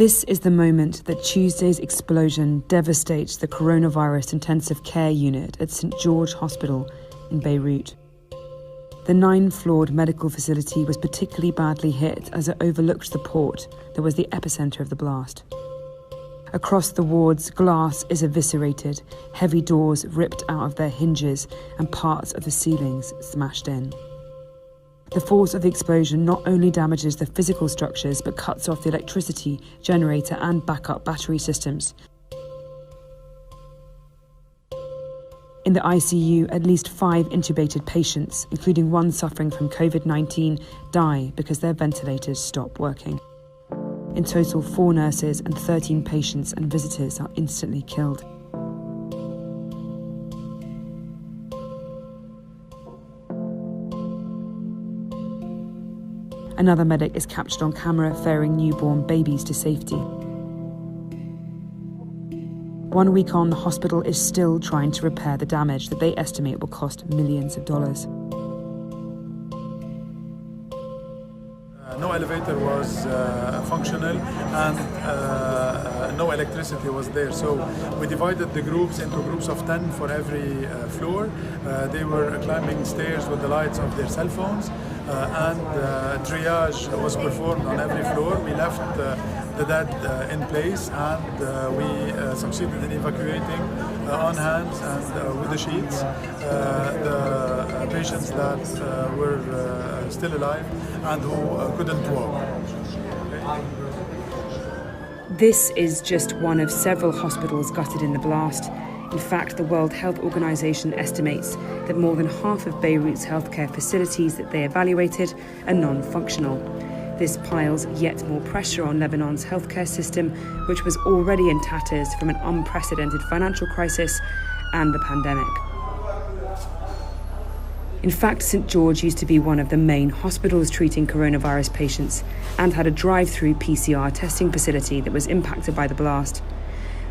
This is the moment that Tuesday's explosion devastates the coronavirus intensive care unit at St. George Hospital in Beirut. The 9-floored medical facility was particularly badly hit as it overlooked the port that was the epicenter of the blast. Across the wards, glass is eviscerated, heavy doors ripped out of their hinges and parts of the ceilings smashed in. The force of the explosion not only damages the physical structures but cuts off the electricity, generator and backup battery systems. In the ICU, at least 5 intubated patients, including one suffering from COVID-19, die because their ventilators stop working. In total, 4 nurses and 13 patients and visitors are instantly killed. Another medic is captured on camera ferrying newborn babies to safety. 1 week on, the hospital is still trying to repair the damage that they estimate will cost millions of dollars. No elevator was functional and no electricity was there. So we divided the groups into groups of 10 for every floor. They were climbing stairs with the lights of their cell phones and triage was performed on every floor. We left the dead in place and we succeeded in evacuating on hands and with the sheets the patients that were still alive and who couldn't walk. This is just one of several hospitals gutted in the blast. In fact, the World Health Organization estimates that more than half of Beirut's healthcare facilities that they evaluated are non-functional. This piles yet more pressure on Lebanon's healthcare system, which was already in tatters from an unprecedented financial crisis and the pandemic. In fact, St. George used to be one of the main hospitals treating coronavirus patients and had a drive-through PCR testing facility that was impacted by the blast.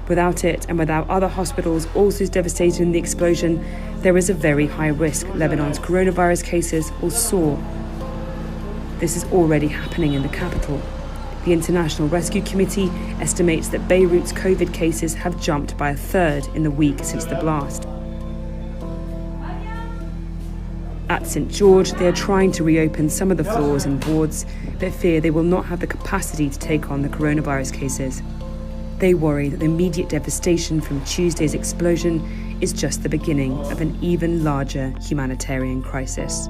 Without it, and without other hospitals also devastated in the explosion, there is a very high risk Lebanon's coronavirus cases will soar. This is already happening in the capital. The International Rescue Committee estimates that Beirut's COVID cases have jumped by 1/3 in the week since the blast. At St. George, they are trying to reopen some of the floors and wards, but fear they will not have the capacity to take on the coronavirus cases. They worry that the immediate devastation from Tuesday's explosion is just the beginning of an even larger humanitarian crisis.